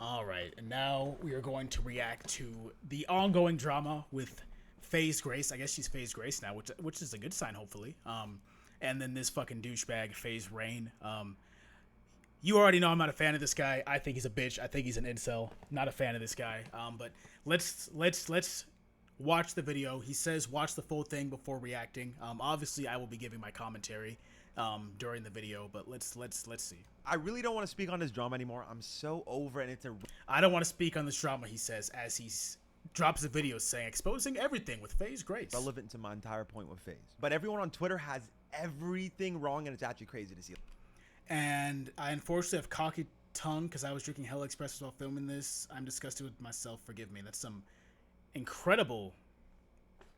All right, and now we are going to react to the ongoing drama with FaZe Grace. I guess she's FaZe Grace now, which is a good sign, hopefully. And then this fucking douchebag FaZe Rain. You already know I'm not a fan of this guy. I think he's a bitch. I think he's an incel. Not a fan of this guy. But let's watch the video. He says watch the full thing before reacting. Obviously, I will be giving my commentary during the video, but let's see. I really don't want to speak on this drama anymore. I'm so over it. And I don't want to speak on this drama, he says, as he drops a video saying exposing everything with FaZe Grace. Relevant to my entire point with FaZe. But everyone on Twitter has everything wrong, and it's actually crazy to see. And I unfortunately have cocky tongue because I was drinking Hella Expresses while filming this. I'm disgusted with myself. Forgive me. That's some incredible,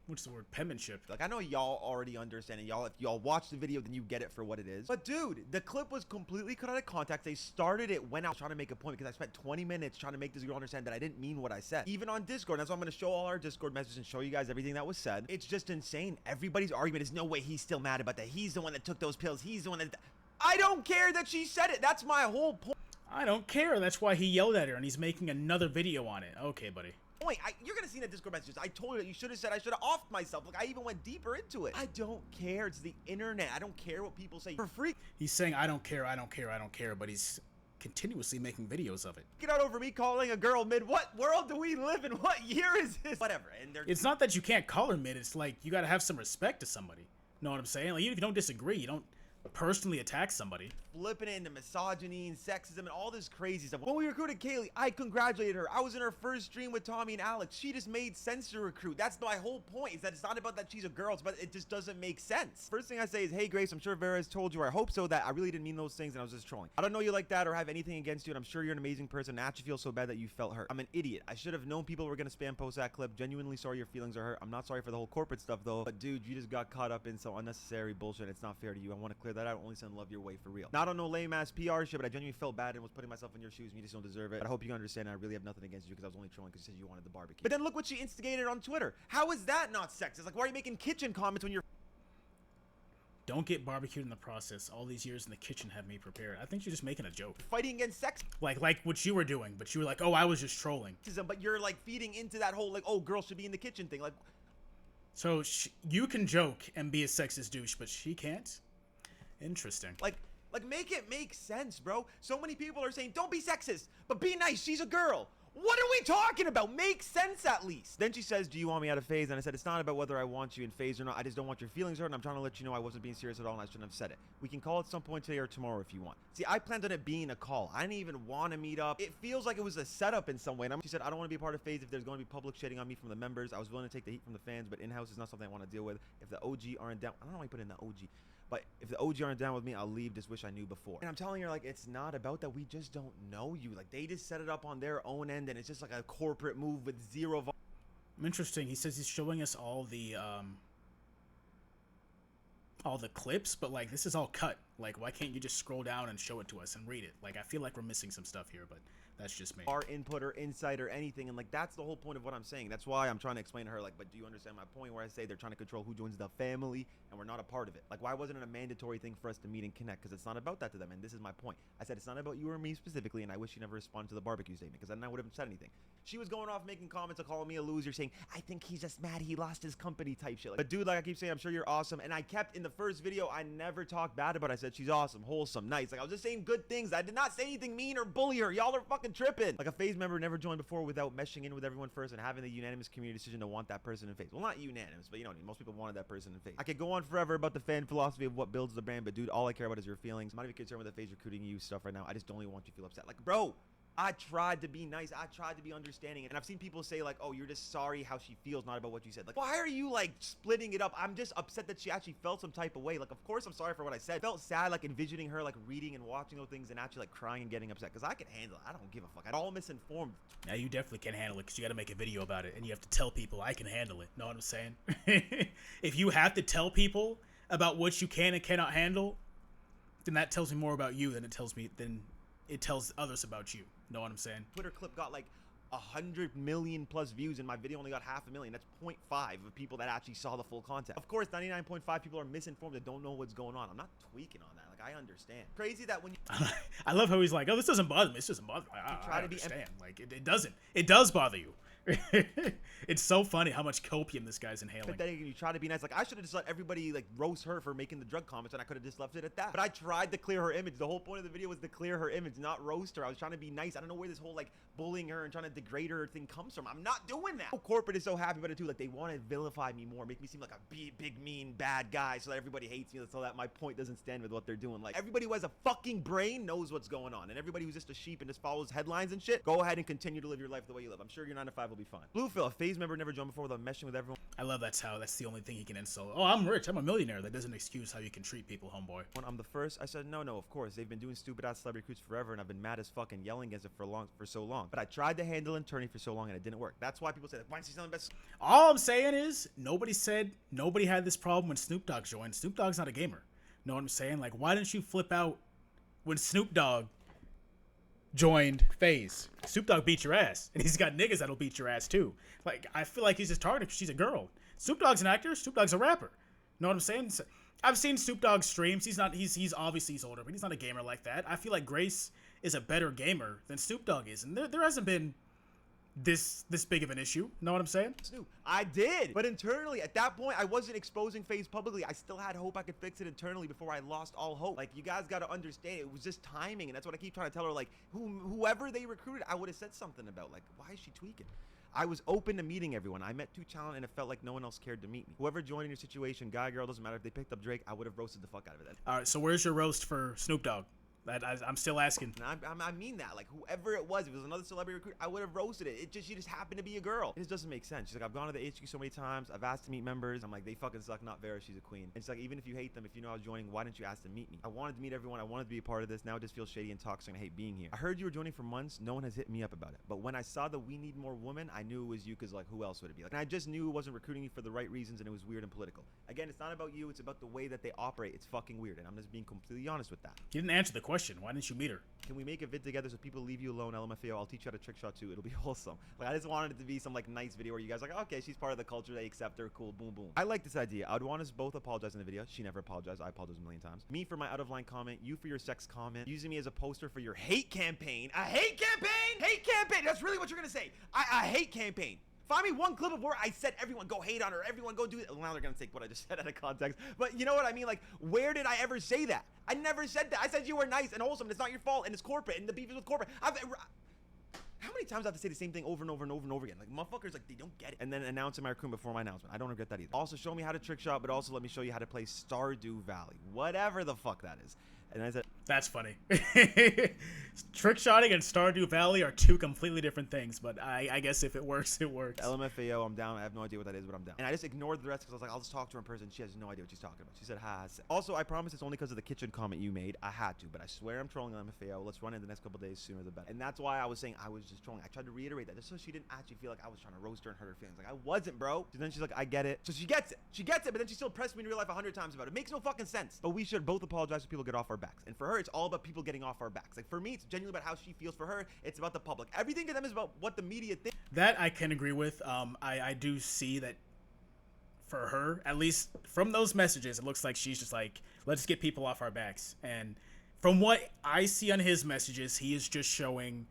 what's the word, penmanship. Like, I know y'all already understand it. Y'all, if y'all watch the video, then you get it for what it is. But dude, the clip was completely cut out of context. They started it when I was trying to make a point, because I spent 20 minutes trying to make this girl understand that I didn't mean what I said. Even on Discord. That's why I'm going to show all our Discord messages and show you guys everything that was said. It's just insane. Everybody's argument is no way he's still mad about that. He's the one that took those pills. He's the one that... I don't care that she said it. That's my whole point. I don't care. That's why he yelled at her, and he's making another video on it. Okay, buddy. Wait, you're gonna see the Discord messages. I told you that you should have said I should have offed myself. Like, I even went deeper into it. I don't care. It's the internet. I don't care what people say for free. He's saying I don't care, I don't care, I don't care, but he's continuously making videos of it. Get out over me calling a girl mid. What world do we live in? What year is this? Whatever. And it's not that you can't call her mid. It's like you gotta have some respect to somebody. Know what I'm saying? Like, even if you don't disagree, you don't personally attack somebody. Flipping into misogyny and sexism and all this crazy stuff. When we recruited Kaylee, I congratulated her. I was in her first stream with Tommy and Alex. She just made sense to recruit. That's my whole point, is that it's not about that she's a girl, but it just doesn't make sense. First thing I say is, hey Grace, I'm sure Vera has told you, or I hope so, that I really didn't mean those things and I was just trolling. I don't know you like that or have anything against you, and I'm sure you're an amazing person. I actually feel so bad that you felt hurt. I'm an idiot. I should have known people were gonna spam post that clip. Genuinely sorry your feelings are hurt. I'm not sorry for the whole corporate stuff though, but dude, you just got caught up in some unnecessary bullshit. It's not fair to you. I want to clear that out. Only send love your way for real. Not on no lame ass PR shit, but I genuinely felt bad and was putting myself in your shoes and you just don't deserve it. But I hope you understand I really have nothing against you, because I was only trolling because you said you wanted the barbecue. But then look what she instigated on Twitter. How is that not sexist? Like, why are you making kitchen comments when you're... Don't get barbecued in the process. All these years in the kitchen have me prepared. I think you're just making a joke. Fighting against sex. Like what you were doing, but you were like, oh, I was just trolling. But you're like feeding into that whole like, oh, girls should be in the kitchen thing. Like, so you can joke and be a sexist douche, but she can't? Interesting. Like make it make sense, bro. So many people are saying, don't be sexist, but be nice. She's a girl. What are we talking about? Make sense at least. Then she says, do you want me out of FaZe? And I said, it's not about whether I want you in FaZe or not. I just don't want your feelings hurt, and I'm trying to let you know I wasn't being serious at all, and I shouldn't have said it. We can call at some point today or tomorrow if you want. See, I planned on it being a call. I didn't even want to meet up. It feels like it was a setup in some way. And she said, I don't want to be a part of FaZe if there's going to be public shitting on me from the members. I was willing to take the heat from the fans, but in-house is not something I want to deal with. If the OG aren't down, I don't know why you put in the OG. But if the OG aren't down with me, I'll leave. Just wish I knew before. And I'm telling her, like, it's not about that. We just don't know you. Like, they just set it up on their own end, and it's just like a corporate move with zero... Interesting. He says he's showing us all the clips, but, like, this is all cut. Like, why can't you just scroll down and show it to us and read it? Like, I feel like we're missing some stuff here, but that's just me. Our input or insight or anything, and like that's the whole point of what I'm saying. That's why I'm trying to explain to her, like, but do you understand my point where I say they're trying to control who joins the family and we're not a part of it? Like, why wasn't it a mandatory thing for us to meet and connect? Because it's not about that to them, and this is my point. I said it's not about you or me specifically, and I wish you never responded to the barbecue statement, because then I would have said anything. She was going off making comments of calling me a loser, saying I think he's just mad he lost his company type shit. Like, but dude, like I keep saying, I'm sure you're awesome, and I kept in the first video, I never talked bad about it. I said she's awesome, wholesome, nice. Like, I was just saying good things. I did not say anything mean or bully her. Y'all are fucking tripping. Like, a FaZe member never joined before without meshing in with everyone first and having the unanimous community decision to want that person in FaZe. Well, not unanimous, but you know what I mean. Most people wanted that person in FaZe. I could go on forever about the fan philosophy of what builds the brand, but dude, all I care about is your feelings. I'm not even concerned with the FaZe recruiting you stuff right now. I just only want you to feel upset. Like, bro, I tried to be nice. I tried to be understanding. And I've seen people say, like, oh, you're just sorry how she feels, not about what you said. Like, why are you, like, splitting it up? I'm just upset that she actually felt some type of way. Like, of course I'm sorry for what I said. I felt sad, like, envisioning her, like, reading and watching those things and actually, like, crying and getting upset. Because I can handle it. I don't give a fuck. I'm all misinformed. Yeah, you definitely can handle it, because you got to make a video about it. And you have to tell people I can handle it. Know what I'm saying? If you have to tell people about what you can and cannot handle, then that tells me more about you than it tells others about you. Know what I'm saying? Twitter clip got like 100 million plus views, and my video only got 500,000. That's 0.5 of people that actually saw the full content. Of course, 99.5 people are misinformed and don't know what's going on. I'm not tweaking on that. Like, Like, I understand. Crazy that when you I love how he's like, oh, this doesn't bother me. This doesn't bother me. I understand. Like, it doesn't. It does bother you. It's so funny how much copium this guy's inhaling. pathetic and you try to be nice. Like, I should have just let everybody like roast her for making the drug comments, and I could have just left it at that. But I tried to clear her image. The whole point of the video was to clear her image, not roast her. I was trying to be nice. I don't know where this whole like bullying her and trying to degrade her thing comes from. I'm not doing that. Corporate is so happy about it too. Like, they want to vilify me more, make me seem like a big mean bad guy, so that everybody hates me, so that my point doesn't stand with what they're doing. Like, everybody who has a fucking brain knows what's going on, and everybody who's just a sheep and just follows headlines and shit, go ahead and continue to live your life the way you live. I'm sure your 9 to 5 will be fine. Bluefill, a FaZe member never joined before without meshing with everyone. I love that's the only thing he can insult. Oh, I'm rich. I'm a millionaire. That doesn't excuse how you can treat people, homeboy. When I'm the first, I said, no, of course. They've been doing stupid ass celebrity recruits forever, and I've been mad as fuck and yelling against it for so long. But I tried to handle an attorney for so long, and it didn't work. That's why people say, why is he selling best? All I'm saying is, nobody had this problem when Snoop Dogg joined. Snoop Dogg's not a gamer. Know what I'm saying? Like, why didn't you flip out when Snoop Dogg joined FaZe? Snoop Dogg beat your ass, and he's got niggas that'll beat your ass too. Like, I feel like he's just targeted because she's a girl. Snoop Dogg's an actor. Snoop Dogg's a rapper. Know what I'm saying? I've seen Snoop Dogg streams. He's obviously he's older, but he's not a gamer like that. I feel like Grace is a better gamer than Snoop Dogg is, and there hasn't been this big of an issue. Know what I'm saying? Snoop, I did, but internally at that point I wasn't exposing FaZe publicly. I still had hope I could fix it internally before I lost all hope. Like, you guys got to understand, it was just timing, and that's what I keep trying to tell her. Like, whoever they recruited, I would have said something about, like, why is she tweaking? I was open to meeting everyone. I met 2 talent, and it felt like no one else cared to meet me. Whoever joined in your situation, guy, girl, doesn't matter. If they picked up Drake, I would have roasted the fuck out of it. All right, so where's your roast for Snoop Dogg? I'm still asking. And I mean that. Like, whoever it was, if it was another celebrity recruit, I would have roasted it. She just happened to be a girl. It just doesn't make sense. She's like, I've gone to the HQ so many times. I've asked to meet members. I'm like, they fucking suck. Not Vera. She's a queen. And she's like, even if you hate them, if you know I was joining, why didn't you ask to meet me? I wanted to meet everyone. I wanted to be a part of this. Now it just feels shady and toxic, and I hate being here. I heard you were joining for months. No one has hit me up about it. But when I saw the We Need More Women, I knew it was you, because, like, who else would it be? Like, and I just knew it wasn't recruiting me for the right reasons, and it was weird and political. Again, it's not about you. It's about the way that they operate. It's fucking weird, and I'm just being completely honest with that. You didn't answer the question. Why didn't you meet her? Can we make a vid together so people leave you alone? LMFAO, I'll teach you how to trick shot too. It'll be wholesome. Like, I just wanted it to be some like nice video where you guys are like, okay, she's part of the culture. They accept her. Cool. Boom, boom. I like this idea. I'd want us both apologize in the video. She never apologized. I apologize a million times. Me for my out of line comment. You for your sex comment. Using me as a poster for your hate campaign. A hate campaign? Hate campaign. That's really what you're going to say. I hate campaign. Find me one clip of where I said everyone go hate on her, everyone go do it. Well, now they're gonna take what I just said out of context. But you know what I mean? Like, where did I ever say that? I never said that. I said you were nice and wholesome, and it's not your fault, and it's corporate, and the beef is with corporate. How many times do I have to say the same thing over and over and over and over again? Like, motherfuckers, like, they don't get it. And then announcing my recruitment before my announcement. I don't regret that either. Also, show me how to trick shot, but also let me show you how to play Stardew Valley. Whatever the fuck that is. And I said, that's funny. Trick shotting and Stardew Valley are 2 completely different things, but I guess if it works, it works. LMFAO, I'm down. I have no idea what that is, but I'm down. And I just ignored the rest because I was like, I'll just talk to her in person. She has no idea what she's talking about. She said, ha. Also, I promise it's only because of the kitchen comment you made. I had to, but I swear I'm trolling LMFAO. Let's run it the next couple days, sooner the better. And that's why I was saying I was just trolling. I tried to reiterate that just so she didn't actually feel like I was trying to roast her and hurt her feelings. Like, I wasn't, bro. And then she's like, I get it. So she gets it. She gets it, but then she still pressed me in real life 100 times about it. It makes no fucking sense. But we should both apologize if people get off our backs. And for her, it's all about people getting off our backs. Like, for me, it's genuinely about how she feels. For her, it's about the public. Everything to them is about what the media thinks. That I can agree with. I do see that for her, at least from those messages, it looks like she's just like, let's get people off our backs. And from what I see on his messages, he is just showing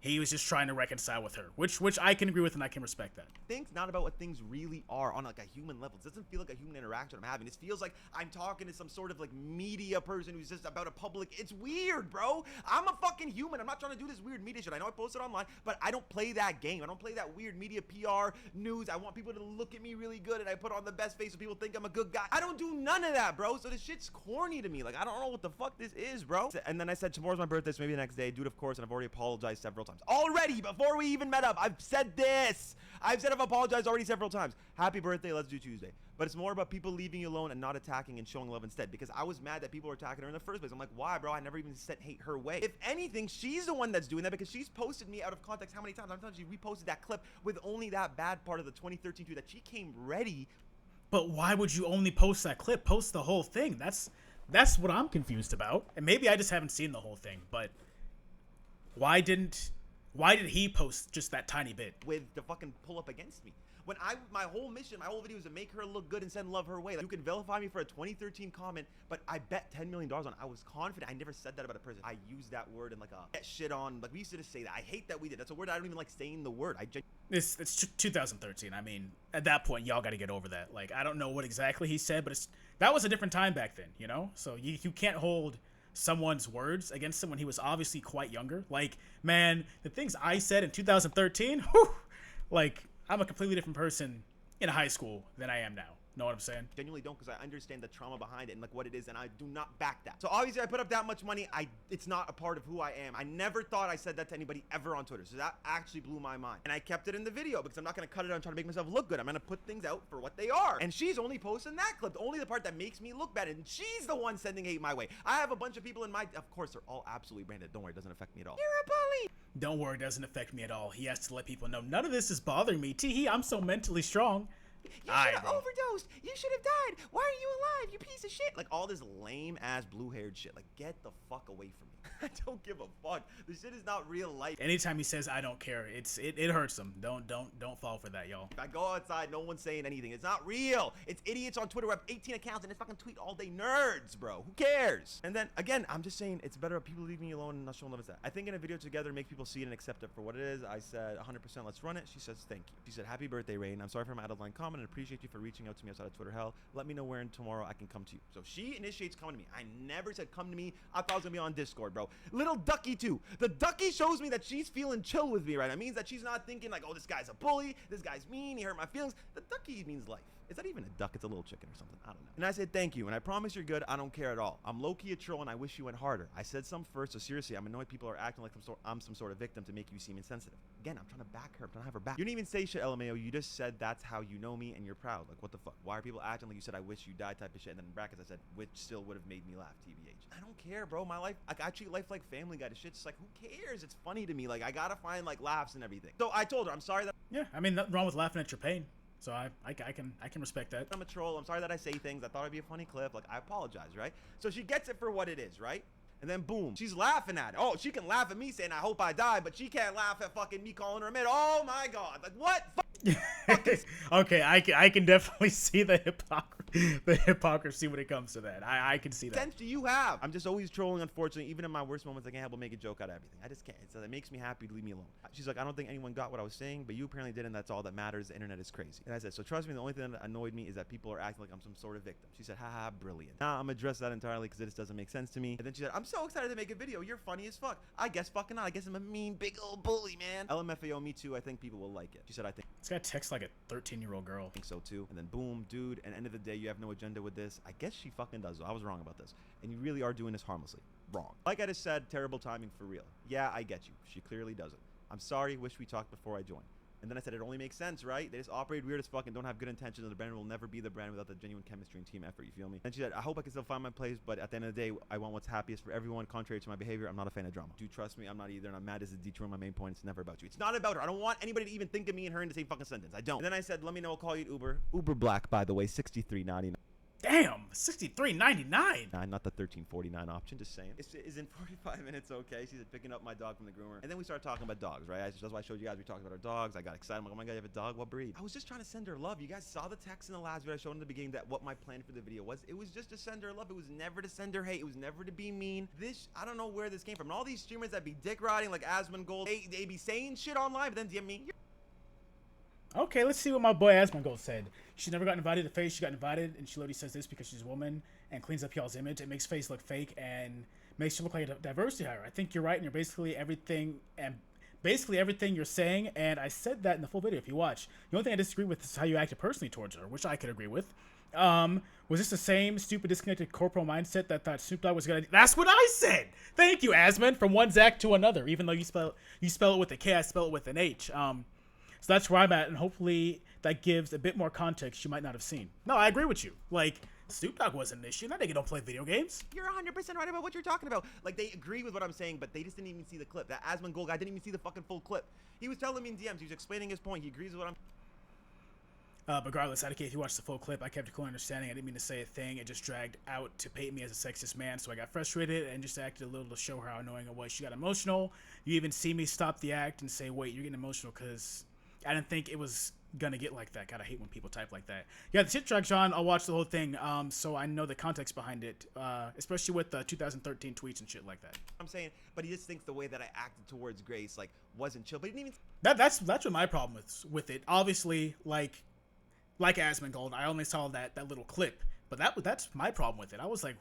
he was just trying to reconcile with her, which I can agree with, and I can respect that. Things not about what things really are on like a human level. It doesn't feel like a human interaction I'm having. It feels like I'm talking to some sort of like media person who's just about a public. It's weird, bro. I'm a fucking human. I'm not trying to do this weird media shit. I know I posted online, but I don't play that game. I don't play that weird media PR news. I want people to look at me really good, and I put on the best face so people think I'm a good guy. I don't do none of that, bro. So this shit's corny to me. Like, I don't know what the fuck this is, bro. And then I said, tomorrow's my birthday, so maybe the next day. Dude, of course, and I've already apologized several times. Already, before we even met up, I've said this. I've apologized already several times. Happy birthday, let's do Tuesday. But it's more about people leaving you alone and not attacking and showing love instead. Because I was mad that people were attacking her in the first place. I'm like, why, bro? I never even said hate her way. If anything, she's the one that's doing that because she's posted me out of context how many times? I'm telling you, she reposted that clip with only that bad part of the 2013 tweet that she came ready. But why would you only post that clip? Post the whole thing. That's what I'm confused about. And maybe I just haven't seen the whole thing. But why didn't Why did he post just that tiny bit? with the fucking pull up against me. When my whole mission, my whole video is to make her look good and send love her way. Like, you can vilify me for a 2013 comment, but I bet $10 million on it. I was confident. I never said that about a person. I used that word in like a get shit on. Like, we used to just say that. I hate that we did. That's a word I don't even like saying the word. It's 2013. I mean, at that point, y'all got to get over that. Like, I don't know what exactly he said, but that was a different time back then, you know? So you can't hold someone's words against him when he was obviously quite younger. Like, man, the things I said in 2013, whew, like, I'm a completely different person in high school than I am now. Know what I'm saying? Genuinely don't, because I understand the trauma behind it and like what it is, and I do not back that. So obviously I put up that much money. It's not a part of who I am. I never thought I said that to anybody ever on Twitter. So that actually blew my mind. And I kept it in the video because I'm not gonna cut it out and try to make myself look good. I'm gonna put things out for what they are. And she's only posting that clip, only the part that makes me look bad. And she's the one sending hate my way. I have a bunch of people in my, of course, they're all absolutely branded. Don't worry, it doesn't affect me at all. You're a bully. Don't worry, it doesn't affect me at all. He has to let people know none of this is bothering me. Teehee, I'm so mentally strong. You should have overdosed. You should have died. Why are you alive? You piece of shit. Like all this lame ass blue-haired shit. Like get the fuck away from me. I don't give a fuck. This shit is not real life. Anytime he says I don't care, it hurts him. Don't fall for that, y'all. If I go outside, no one's saying anything. It's not real. It's idiots on Twitter who have 18 accounts and it's fucking tweet all day nerds, bro. Who cares? And then again, I'm just saying it's better if people leave me alone and not showing love as that. I think in a video together, make people see it and accept it for what it is. I said 100% let's run it. She says thank you. She said happy birthday, Rain. I'm sorry for my out of line comment and appreciate you for reaching out to me outside of Twitter hell. Let me know where and tomorrow I can come to you. So she initiates coming to me. I never said come to me. I thought I was gonna be on Discord, bro. Little Ducky too. The Ducky shows me that she's feeling chill with me, right? That means that she's not thinking like, oh, this guy's a bully, this guy's mean, he hurt my feelings. The Ducky means life. Is that even a duck? It's a little chicken or something. I don't know. And I said, thank you. And I promise you're good. I don't care at all. I'm low-key a troll and I wish you went harder. I said some first, so seriously, I'm annoyed people are acting like I'm some sort of victim to make you seem insensitive. Again, I'm trying to back her. I'm trying to have her back. You didn't even say shit, LMAO. You just said that's how you know me and you're proud. Like, what the fuck? Why are people acting like you said I wish you died type of shit? And then in brackets, I said, which still would have made me laugh, TBH. I don't care, bro. My life, like, I treat life like Family Guy. This shit's like, who cares? It's funny to me. Like, I gotta find, like, laughs and everything. So I told her, I'm sorry that... Yeah, I mean, nothing wrong with laughing at your pain. So I can respect that. I'm a troll. I'm sorry that I say things. I thought it'd be a funny clip. Like, I apologize, right? So she gets it for what it is, right? And then boom, she's laughing at it. Oh, she can laugh at me saying I hope I die, but she can't laugh at fucking me calling her a mid. Oh my god, like what? Okay, I can definitely see the hypocrisy when it comes to that. I can see that. Sense do you have? I'm just always trolling, unfortunately. Even in my worst moments, I can't help but make a joke out of everything. I just can't. So it makes me happy to leave me alone. She's like, I don't think anyone got what I was saying, but you apparently did, and that's all that matters. The internet is crazy. And I said, so trust me, the only thing that annoyed me is that people are acting like I'm some sort of victim. She said, haha, brilliant. Now I'm gonna address that entirely because it just doesn't make sense to me. And then she said, I'm so excited to make a video. You're funny as fuck. I guess fucking not. I guess I'm a mean big old bully, man. LMFAO, me too. I think people will like it. She said, I think. This guy texts like a 13-year-old girl. I think so too. And then boom, dude, and end of the day, you have no agenda with this. I guess she fucking does. I was wrong about this. And you really are doing this harmlessly. Wrong. Like I just said, terrible timing for real. Yeah, I get you. She clearly doesn't. I'm sorry. Wish we talked before I joined. And then I said, it only makes sense, right? They just operate weird as fuck and don't have good intentions, and the brand will never be the brand without the genuine chemistry and team effort, you feel me? And she said, I hope I can still find my place, but at the end of the day, I want what's happiest for everyone. Contrary to my behavior, I'm not a fan of drama. Do trust me, I'm not either, and I'm mad as a detouring my main point. It's never about you. It's not about her. I don't want anybody to even think of me and her in the same fucking sentence. I don't. And then I said, let me know, I'll call you at Uber. Uber Black, by the way, $63.99. Damn, $63.99. Not the $13.49 option, just saying. Is in 45 minutes okay? She said picking up my dog from the groomer. And then we started talking about dogs, right? That's why I showed you guys we talked about our dogs. I got excited. I'm like, oh my god, you have a dog? What breed? I was just trying to send her love. You guys saw the text in the last video I showed in the beginning that what my plan for the video was. It was just to send her love. It was never to send her hate. It was never to be mean. This, I don't know where this came from. And all these streamers that be dick riding like Asmongold, they be saying shit online, but then DM me. Okay, let's see what my boy Asmongold said. She never got invited to FaZe. She got invited, and she literally says this because she's a woman and cleans up y'all's image. It makes FaZe look fake and makes you look like a diversity hire. I think you're right, and you're basically everything you're saying. And I said that in the full video if you watch. The only thing I disagree with is how you acted personally towards her, which I could agree with. Was this the same stupid, disconnected corporal mindset that thought Snoop Dogg was gonna? That's what I said. Thank you, Asmon. From one Zach to another, even though you spell it with a K, I spell it with an H. So that's where I'm at, and hopefully that gives a bit more context you might not have seen. No, I agree with you. Like, Snoop Dogg wasn't an issue. That nigga don't play video games. You're 100% right about what you're talking about. Like, they agree with what I'm saying, but they just didn't even see the clip. That Asmongold guy didn't even see the fucking full clip. He was telling me in DMs. He was explaining his point. He agrees with what I'm... Regardless, I don't care if you watch the full clip. I kept a cool understanding. I didn't mean to say a thing. It just dragged out to paint me as a sexist man. So I got frustrated and just acted a little to show her how annoying it was. She got emotional. You even see me stop the act and say, wait, you're getting emotional because I didn't think it was going to get like that. God, I hate when people type like that. Yeah, the shit drags on. I'll watch the whole thing so I know the context behind it, especially with the 2013 tweets and shit like that. I'm saying, but he just thinks the way that I acted towards Grace like wasn't chill. But he didn't even. That's what my problem with it. Obviously, like Asmongold, I only saw that little clip, but that's my problem with it. I was like,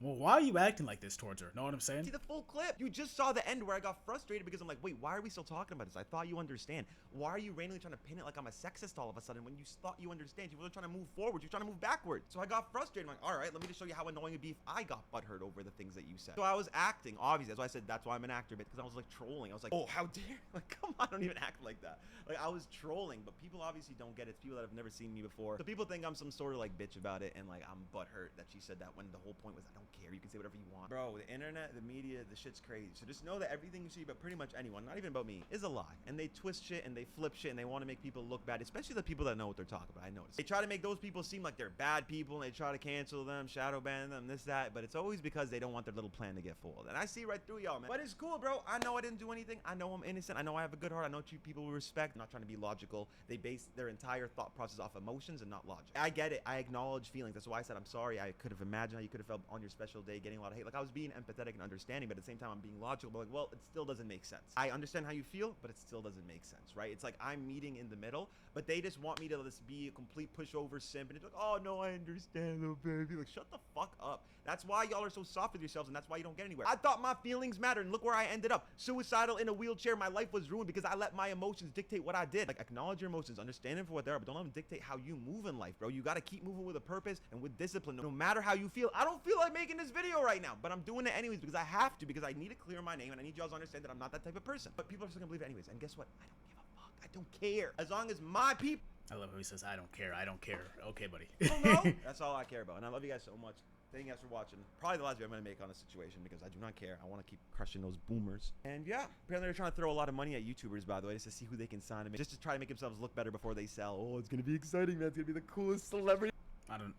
well, why are you acting like this towards her? Know what I'm saying? See the full clip. You just saw the end where I got frustrated because I'm like, wait, why are we still talking about this? I thought you understand. Why are you randomly trying to pin it like I'm a sexist all of a sudden when you thought you understand? You were trying to move forward. You're trying to move backwards. So I got frustrated. I'm like, all right, let me just show you how annoying it'd be if I got butthurt over the things that you said. So I was acting, obviously. That's why I said that's why I'm an actor, because I was like trolling. I was like, oh, how dare, like, come on, I don't even act like that. Like, I was trolling, but people obviously don't get it. It's people that have never seen me before. So people think I'm some sort of like bitch about it, and like I'm butthurt that she said that when the whole point was I don't care. You can say whatever you want. Bro, the internet, the media, the shit's crazy. So just know that everything you see about pretty much anyone, not even about me, is a lie. And they twist shit and they flip shit and they want to make people look bad, especially the people that know what they're talking about. I noticed. They try to make those people seem like they're bad people and they try to cancel them, shadow ban them, this, that, but it's always because they don't want their little plan to get fooled. And I see right through y'all, man. But it's cool, bro. I know I didn't do anything. I know I'm innocent. I know I have a good heart. I know treat people with respect. I'm not trying to be logical. They base their entire thought process off emotions and not logic. I get it. I acknowledge feelings. That's why I said I'm sorry. I could have imagined how you could have felt on your special day getting a lot of hate. Like I was being empathetic and understanding, but at the same time I'm being logical. But like, well, it still doesn't make sense. I understand how you feel, but it still doesn't make sense, right? It's like I'm meeting in the middle, but they just want me to just be a complete pushover simp, and it's like, oh no, I understand, little baby. Like, shut the fuck up. That's why y'all are so soft with yourselves, and that's why you don't get anywhere. I thought my feelings mattered, and look where I ended up. Suicidal in a wheelchair. My life was ruined because I let my emotions dictate what I did. Like, acknowledge your emotions, understand them for what they are, but don't let them dictate how you move in life, bro. You gotta keep moving with a purpose and with discipline, no matter how you feel. I don't feel like making this video right now, but I'm doing it anyways because I have to, because I need to clear my name, and I need y'all to understand that I'm not that type of person. But people are still gonna believe it anyways, and guess what? I don't give a fuck. I don't care. As long as my people. I love how he says, I don't care. I don't care. Okay, buddy. Oh, no. That's all I care about. And I love you guys so much. Thank you guys for watching. Probably the last video I'm going to make on the situation because I do not care. I want to keep crushing those boomers. And yeah, apparently they're trying to throw a lot of money at YouTubers, by the way, just to see who they can sign and just to try to make themselves look better before they sell. Oh, it's going to be exciting, man. It's going to be the coolest celebrity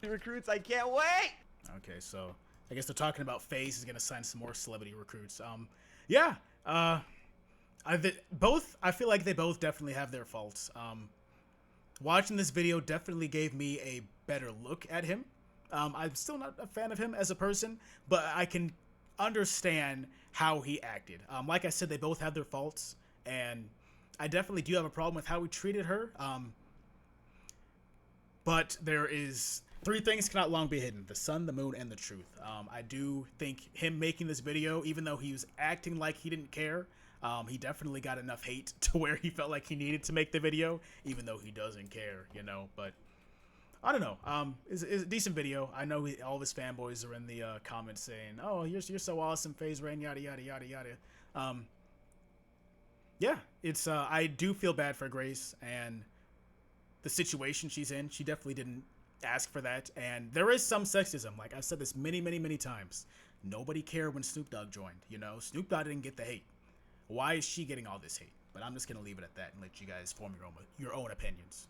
recruits. I can't wait. Okay, so I guess they're talking about FaZe is going to sign some more celebrity recruits. Yeah. I feel like they both definitely have their faults. Watching this video definitely gave me a better look at him. I'm still not a fan of him as a person, but I can understand how he acted. Like I said, they both have their faults, and I definitely do have a problem with how he treated her. But there is three things cannot long be hidden: the sun, the moon, and the truth. I do think him making this video, even though he was acting like he didn't care, he definitely got enough hate to where he felt like he needed to make the video, even though he doesn't care, you know. But I don't know. It's a decent video. I know all of his fanboys are in the comments saying, "Oh, you're so awesome, FaZe Rain, yada yada yada yada." Yeah, it's I do feel bad for Grace and the situation she's in. She definitely didn't ask for that, and there is some sexism. Like I've said this many times. Nobody cared when Snoop Dogg joined. You know, Snoop Dogg didn't get the hate. Why is she getting all this hate? But I'm just gonna leave it at that and let you guys form your own opinions.